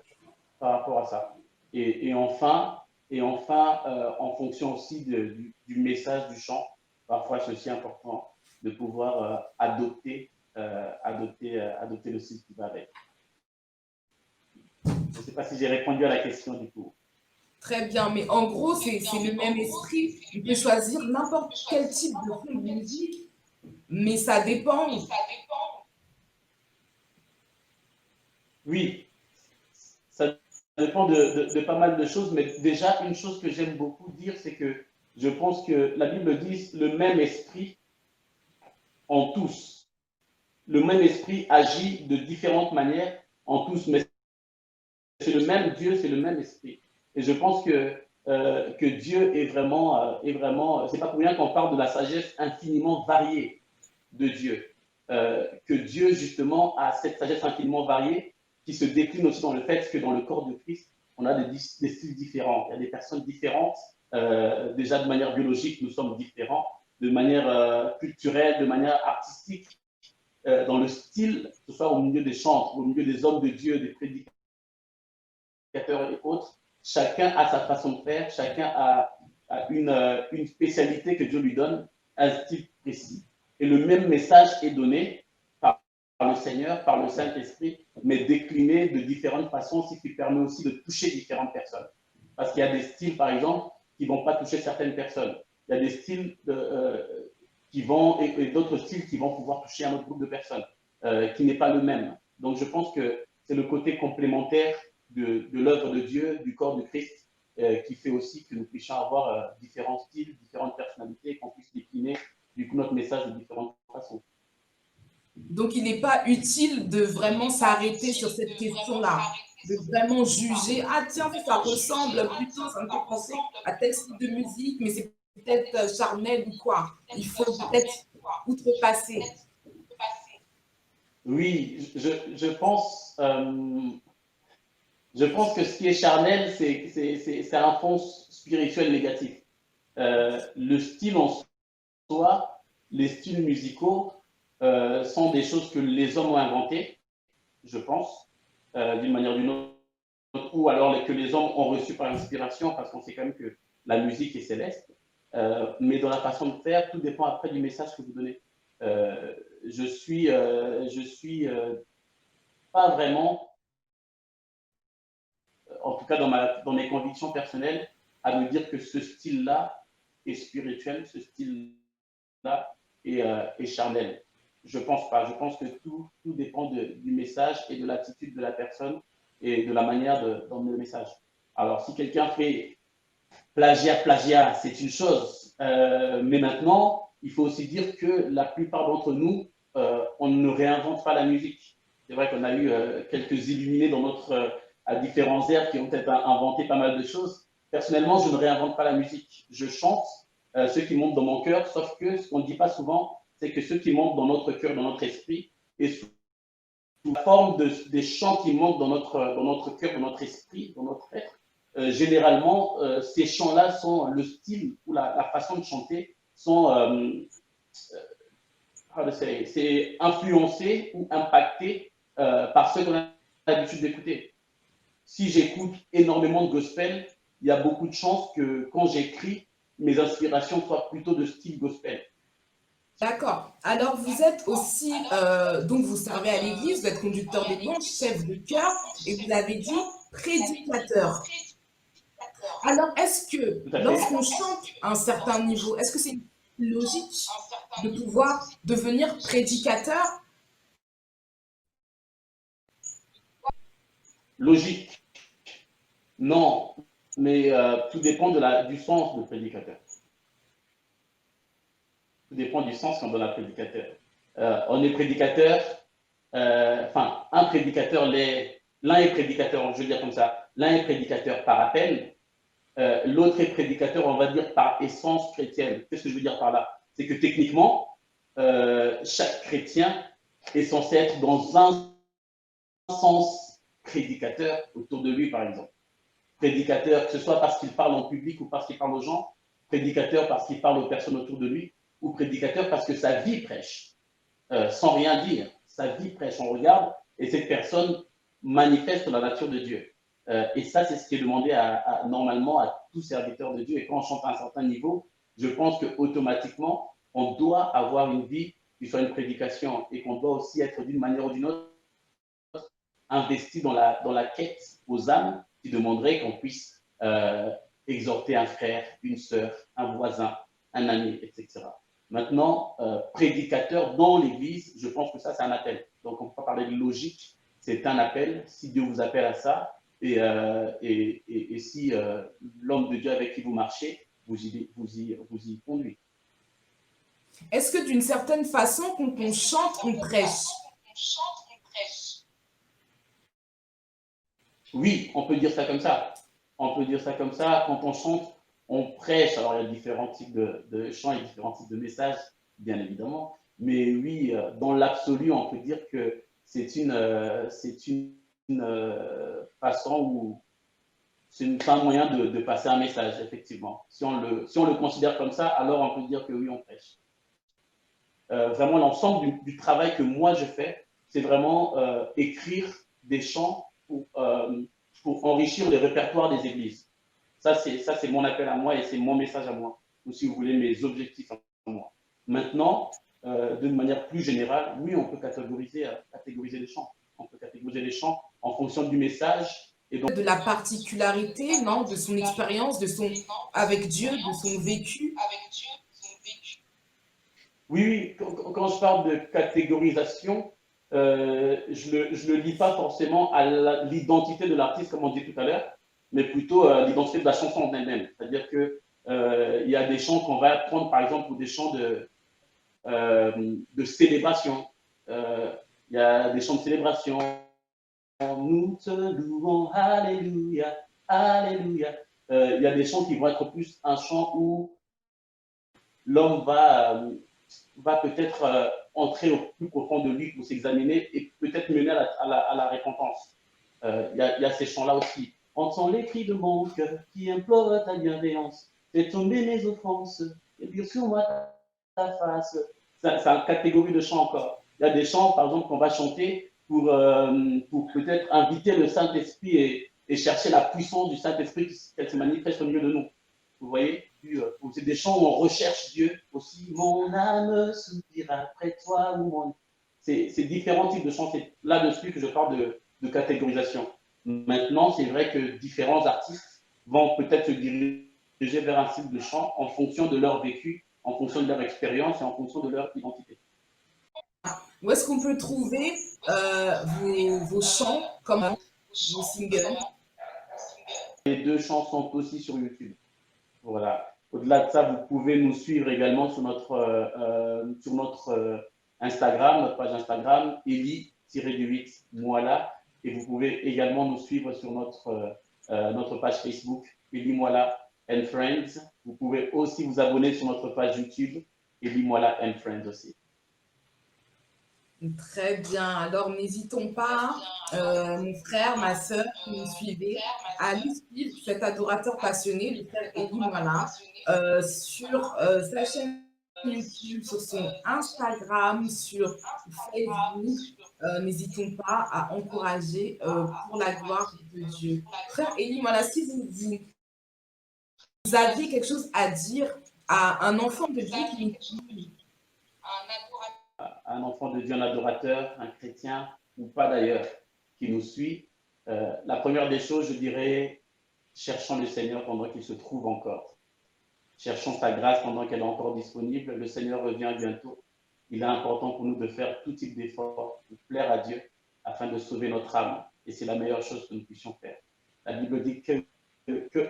par rapport à ça. Et enfin, en fonction aussi du message du chant, parfois c'est aussi important de pouvoir adopter le style qui va avec. Je ne sais pas si j'ai répondu à la question du coup. Très bien, mais en gros, c'est le même esprit. On peut choisir n'importe quel type de fond de musique, mais ça dépend. Oui, ça dépend de pas mal de choses, mais déjà, une chose que j'aime beaucoup dire, c'est que je pense que la Bible dit le même esprit en tous. Le même esprit agit de différentes manières en tous, mais c'est le même Dieu, c'est le même esprit. Et je pense que Dieu est vraiment, c'est pas pour rien qu'on parle de la sagesse infiniment variée de Dieu. Que Dieu, justement, a cette sagesse infiniment variée qui se décline aussi dans le fait que dans le corps de Christ, on a des styles différents. Il y a des personnes différentes. Déjà, de manière biologique, nous sommes différents. De manière culturelle, de manière artistique, dans le style, que ce soit au milieu des chantres, au milieu des hommes de Dieu, des prédicateurs et autres, chacun a sa façon de faire, chacun a une spécialité que Dieu lui donne, un style précis. Et le même message est donné par le Seigneur, par le Saint-Esprit, mais décliné de différentes façons, ce qui permet aussi de toucher différentes personnes. Parce qu'il y a des styles, par exemple, qui ne vont pas toucher certaines personnes. Il y a des styles qui vont, et d'autres styles qui vont pouvoir toucher un autre groupe de personnes, qui n'est pas le même. Donc je pense que c'est le côté complémentaire de l'œuvre de Dieu, du corps de Christ, qui fait aussi que nous puissions avoir différents styles, différentes personnalités, qu'on puisse décliner du coup notre message de différentes façons. Donc, il n'est pas utile de vraiment s'arrêter sur cette question-là, de vraiment juger. Ah tiens, ça ressemble plutôt, ça me fait penser à tel style de musique, mais c'est peut-être charnel ou quoi. Il faut peut-être outrepasser. Oui, je pense que ce qui est charnel, c'est un fond spirituel négatif. Le style en soi, les styles musicaux sont des choses que les hommes ont inventées, je pense, d'une manière ou d'une autre, ou alors que les hommes ont reçu par l'inspiration, parce qu'on sait quand même que la musique est céleste. Mais dans la façon de faire, tout dépend après du message que vous donnez. Je suis pas vraiment, en tout cas dans mes convictions personnelles, à me dire que ce style-là est spirituel, ce style-là est charnel. Je pense pas. Je pense que tout dépend du message et de l'attitude de la personne et de la manière d'emmener le message. Alors, si quelqu'un fait plagiat, c'est une chose. Mais maintenant, il faut aussi dire que la plupart d'entre nous, on ne réinvente pas la musique. C'est vrai qu'on a eu quelques illuminés à différents airs qui ont peut-être inventé pas mal de choses. Personnellement, je ne réinvente pas la musique. Je chante ceux qui montent dans mon cœur, sauf que ce qu'on ne dit pas souvent, c'est que ceux qui montent dans notre cœur, dans notre esprit, et sous la forme des chants qui montent dans notre cœur, dans notre esprit, dans notre être, généralement, ces chants-là sont le style ou la façon de chanter sont c'est influencé ou impacté par ceux qu'on a l'habitude d'écouter. Si j'écoute énormément de gospel, il y a beaucoup de chances que quand j'écris, mes inspirations soient plutôt de style gospel. D'accord. Alors, vous êtes aussi, donc vous servez à l'église, vous êtes conducteur des louanges, chef de chœur, et vous avez dit prédicateur. Alors, est-ce que Tout à fait. lorsqu'on chante à un certain niveau, est-ce que c'est logique de pouvoir devenir prédicateur? Logique, non, mais tout dépend du sens de prédicateur. Tout dépend du sens qu'on donne à prédicateur. On est prédicateur, un prédicateur, l'un est prédicateur, je veux dire comme ça, l'un est prédicateur par appel, l'autre est prédicateur, on va dire, par essence chrétienne. Qu'est-ce que je veux dire par là? C'est que techniquement, chaque chrétien est censé être dans un sens prédicateur autour de lui, par exemple. Prédicateur, que ce soit parce qu'il parle en public ou parce qu'il parle aux gens, prédicateur parce qu'il parle aux personnes autour de lui, ou prédicateur parce que sa vie prêche, sans rien dire. Sa vie prêche, on regarde, et cette personne manifeste la nature de Dieu. Et ça, c'est ce qui est demandé normalement à tout serviteur de Dieu. Et quand on chante à un certain niveau, je pense qu'automatiquement, on doit avoir une vie qui soit une prédication et qu'on doit aussi être d'une manière ou d'une autre investi dans la quête aux âmes qui demanderait qu'on puisse exhorter un frère, une sœur, un voisin, un ami, etc. Maintenant, prédicateur dans l'Église, je pense que ça, c'est un appel. Donc, on ne peut pas parler de logique, c'est un appel. Si Dieu vous appelle à ça, et si l'homme de Dieu avec qui vous marchez vous y conduit. Est-ce que d'une certaine façon, quand on chante, on prêche? Oui, on peut dire ça comme ça. On peut dire ça comme ça. Quand on chante, on prêche. Alors, il y a différents types de chants et différents types de messages, bien évidemment. Mais oui, dans l'absolu, on peut dire que c'est une façon où c'est un moyen de passer un message, effectivement. Si on le considère comme ça, alors on peut dire que oui, on prêche. Vraiment, l'ensemble du travail que moi je fais, c'est vraiment écrire des chants pour enrichir les répertoires des églises. Ça, c'est mon appel à moi et c'est mon message à moi, ou si vous voulez, mes objectifs à moi. Maintenant, d'une manière plus générale, oui, on peut catégoriser les chants. On peut catégoriser les chants en fonction du message. Et donc, de la particularité, non, de son expérience, avec Dieu, de son vécu. Oui, quand je parle de catégorisation, je le lis pas forcément à l'identité de l'artiste, comme on dit tout à l'heure, mais plutôt à l'identité de la chanson en elle-même. C'est-à-dire que il y a des chants qu'on va prendre, par exemple, pour des chants de célébration. Il y a des chants de célébration. Nous te louons, alléluia, alléluia. Il y a des chants qui vont être plus un chant où l'homme va peut-être entrer au plus profond de lui pour s'examiner et peut-être mener à la repentance. Il y a ces chants-là aussi. Entends les cris de mon cœur qui implore ta bienveillance. Fais tomber mes offenses et puis sur moi ta face. C'est une catégorie de chants encore. Il y a des chants, par exemple, qu'on va chanter pour peut-être inviter le Saint-Esprit et chercher la puissance du Saint-Esprit qu'elle se manifeste au milieu de nous. Vous voyez, c'est des chants où on recherche Dieu aussi. Mon âme soupire après toi. C'est différents types de chants. C'est là-dessus que je parle de catégorisation. Maintenant, c'est vrai que différents artistes vont peut-être se diriger vers un style de chant en fonction de leur vécu, en fonction de leur expérience et en fonction de leur identité. Où est-ce qu'on peut trouver vos chants, comment, vos singles? Les deux chants sont aussi sur YouTube. Voilà. Au-delà de ça, vous pouvez nous suivre également sur notre Instagram, notre page Instagram, Eli-8 Moala. Et vous pouvez également nous suivre sur notre page Facebook, Eli Moala and Friends. Vous pouvez aussi vous abonner sur notre page YouTube, Eli Moala and Friends aussi. Très bien. Alors, n'hésitons pas, mon frère, ma sœur, qui nous suivez, à aller suivre cet adorateur passionné, le frère Eli Moala, sur sa chaîne YouTube, sur son Instagram, sur Facebook. N'hésitons pas à encourager pour la gloire de Dieu. Frère Eli Moala, si vous aviez quelque chose à dire à un enfant de Dieu qui nous suit, un enfant de Dieu, un adorateur, un chrétien ou pas d'ailleurs, qui nous suit, la première des choses, je dirais, cherchons le Seigneur pendant qu'il se trouve encore. Cherchons sa grâce pendant qu'elle est encore disponible. Le Seigneur revient bientôt. Il est important pour nous de faire tout type d'efforts, de plaire à Dieu afin de sauver notre âme. Et c'est la meilleure chose que nous puissions faire. La Bible dit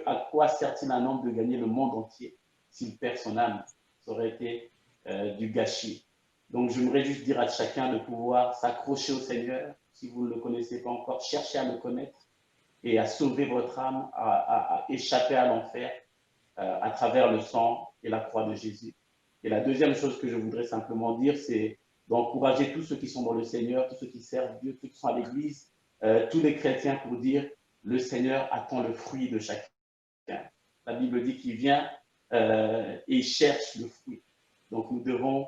à quoi sert-il un homme de gagner le monde entier s'il perd son âme? Ça aurait été du gâchis. Donc, j'aimerais juste dire à chacun de pouvoir s'accrocher au Seigneur. Si vous ne le connaissez pas encore, cherchez à le connaître et à sauver votre âme, à échapper à l'enfer à travers le sang et la croix de Jésus. Et la deuxième chose que je voudrais simplement dire, c'est d'encourager tous ceux qui sont dans le Seigneur, tous ceux qui servent Dieu, tous ceux qui sont à l'Église, tous les chrétiens pour dire le Seigneur attend le fruit de chacun. La Bible dit qu'il vient et cherche le fruit. Donc nous devons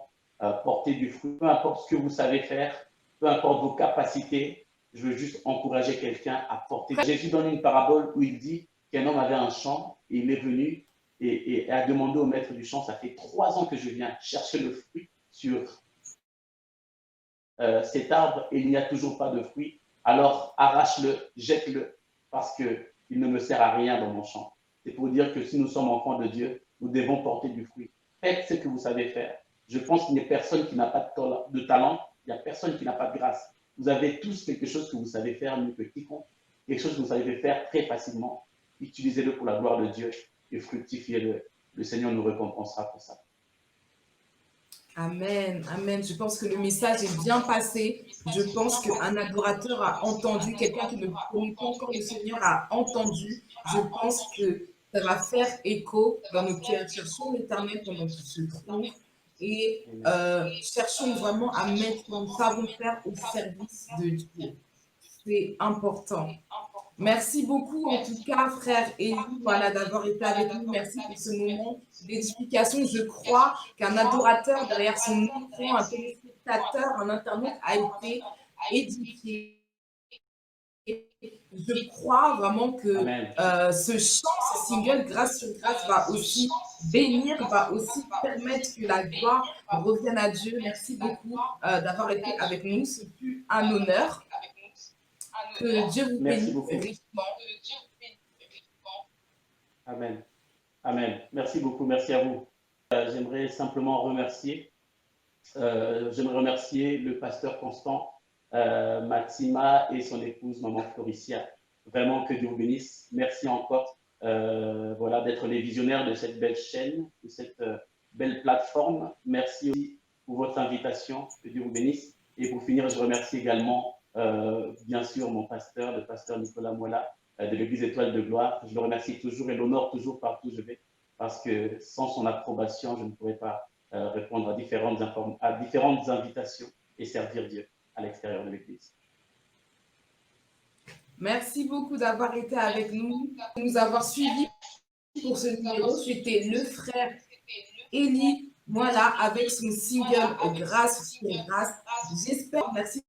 porter du fruit, peu importe ce que vous savez faire, peu importe vos capacités. Je veux juste encourager quelqu'un à porter. Jésus donne une parabole où il dit qu'un homme avait un champ et il est venu et a demandé au maître du champ, ça fait 3 ans que je viens chercher le fruit sur cet arbre et il n'y a toujours pas de fruit. Alors arrache-le, jette-le parce qu'il ne me sert à rien dans mon champ. C'est pour dire que si nous sommes enfants de Dieu, nous devons porter du fruit. Faites ce que vous savez faire. Je pense qu'il n'y a personne qui n'a pas de talent, il n'y a personne qui n'a pas de grâce. Vous avez tous quelque chose que vous savez faire mieux que quiconque, quelque chose que vous savez faire très facilement. Utilisez-le pour la gloire de Dieu et fructifiez-le. Le Seigneur nous récompensera pour ça. Amen, amen. Je pense que le message est bien passé. Je pense qu'un adorateur a entendu, quelqu'un qui ne connaît pas encore le Seigneur a entendu. Je pense que ça va faire écho dans nos cœurs. Cherchons l'Éternel pendant qu'il se trouve et cherchons vraiment à mettre notre savoir-faire au service de Dieu. C'est important. Merci beaucoup en tout cas, frère Élie, voilà, d'avoir été avec nous. Merci pour ce moment d'édification. Je crois qu'un adorateur derrière son écran, un téléspectateur, un internaute a été édifié. Je crois vraiment que ce chant, ce single, grâce sur grâce, va aussi bénir, va aussi permettre que la gloire revienne à Dieu. Merci beaucoup d'avoir été avec nous. Ce fut un honneur. Que Dieu vous bénisse richement. Amen. Amen. Merci beaucoup. Merci à vous. J'aimerais simplement remercier le pasteur Constant, Mathima et son épouse, maman Floricia. Vraiment que Dieu vous bénisse. Merci encore voilà, d'être les visionnaires de cette belle chaîne, de cette belle plateforme. Merci aussi pour votre invitation. Que Dieu vous bénisse. Et pour finir, je remercie également bien sûr mon pasteur, le pasteur Nicolas Moala de l'Église Étoile de Gloire. Je le remercie toujours et l'honore toujours partout où je vais, parce que sans son approbation, je ne pourrais pas répondre à différentes invitations et servir Dieu à l'extérieur de l'Église. Merci beaucoup d'avoir été avec nous, de nous avoir suivis pour ce numéro. C'était le frère Élie, voilà, avec son single Grâce sur grâce. J'espère, merci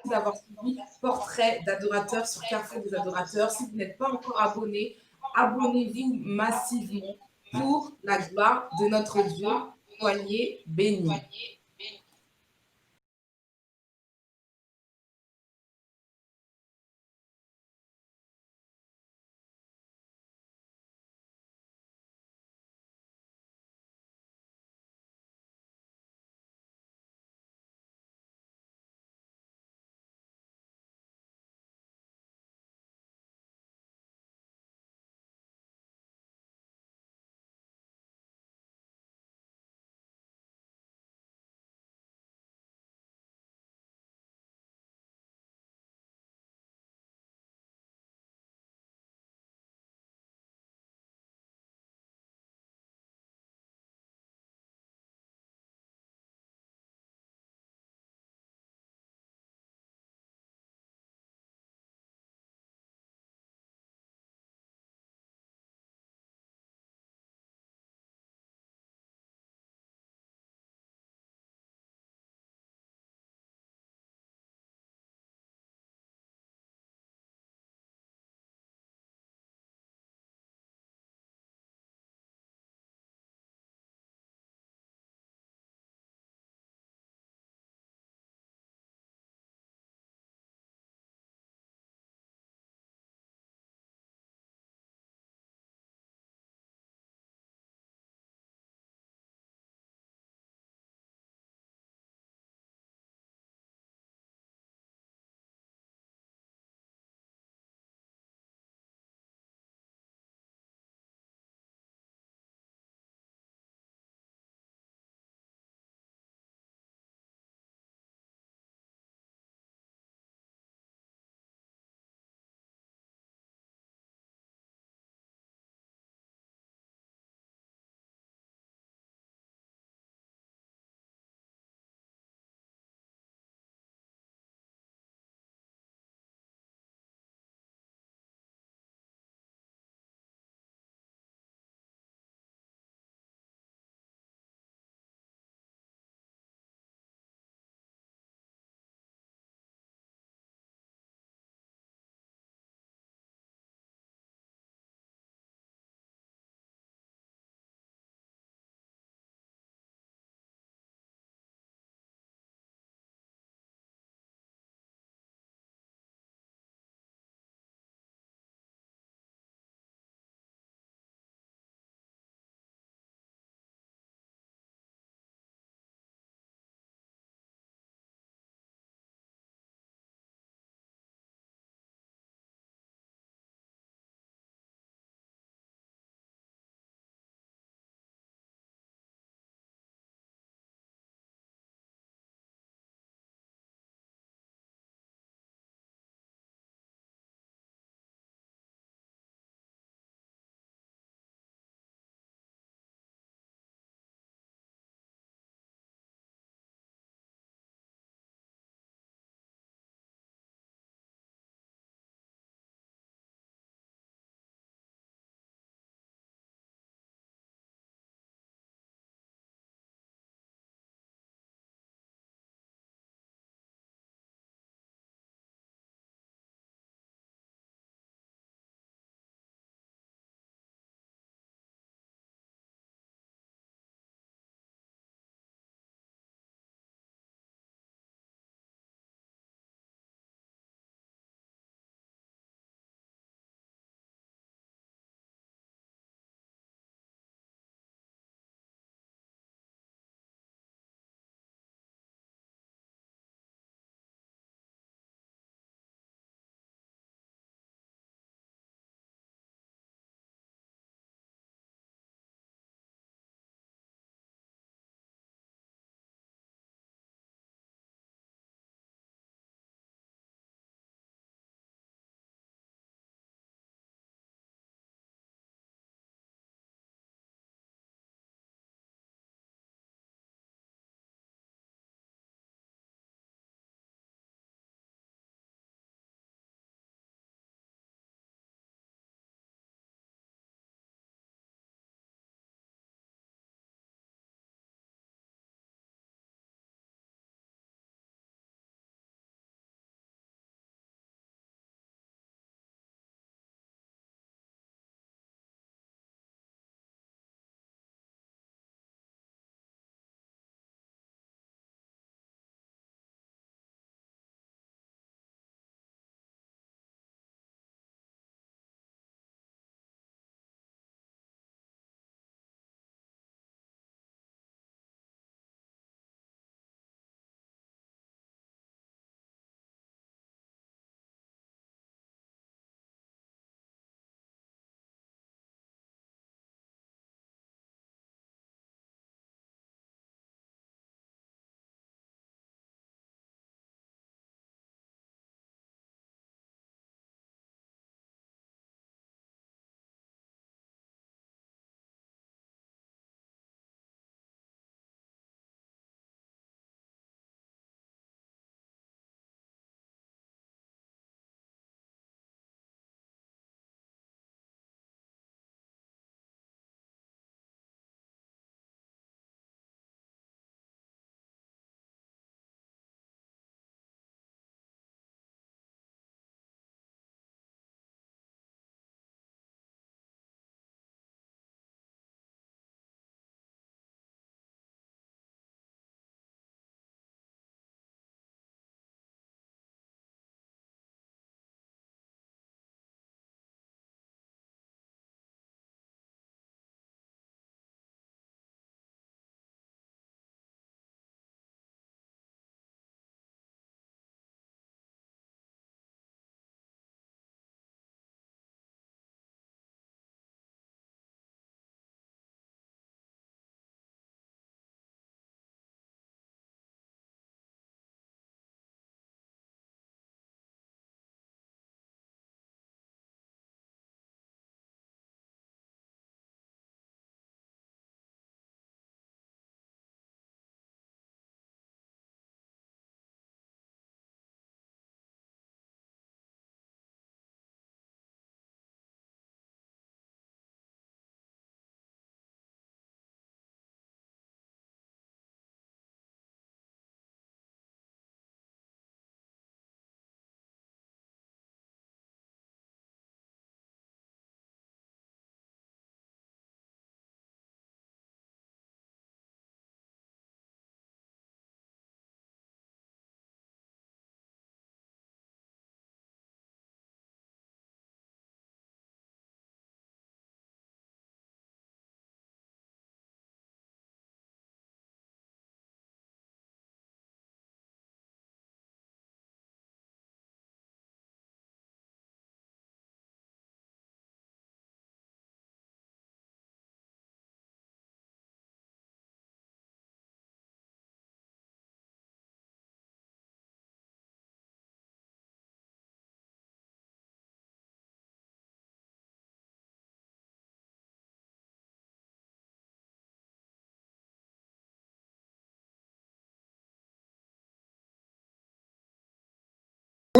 d'avoir suivi Portrait d'adorateur sur Carrefour des adorateurs. Si vous n'êtes pas encore abonné, abonnez-vous massivement pour la gloire de notre Dieu. Soyez bénis.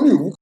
connu, vous